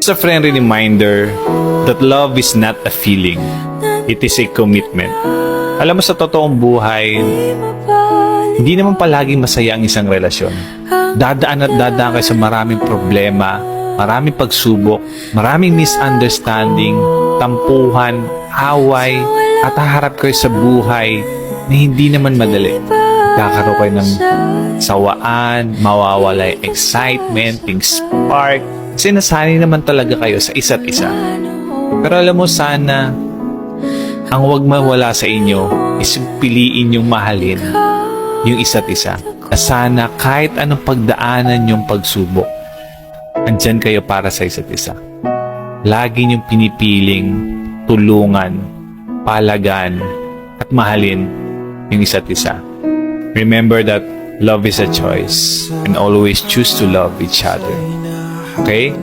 a friendly reminder that love is not a feeling. It is a commitment. Alam mo, sa totoong buhay, hindi naman palaging masaya ang isang relasyon. Dadaan at dadaan kayo sa maraming problema, maraming pagsubok, maraming misunderstanding, tampuhan, away, at haharap kayo sa buhay na hindi naman madali. Kakaroon kayo ng sawaan, mawawala yung excitement, yung spark. Kasi nasanay naman talaga kayo sa isa't isa. Pero alam mo, sana ang huwag mawala sa inyo is piliin yung mahalin yung isa't isa. Na sana kahit anong pagdaanan yung pagsubok, andyan kayo para sa isa't isa. Lagi niyong pinipiling tulungan, palagan, at mahalin yung isa't isa. Remember that love is a choice and always choose to love each other. Okay?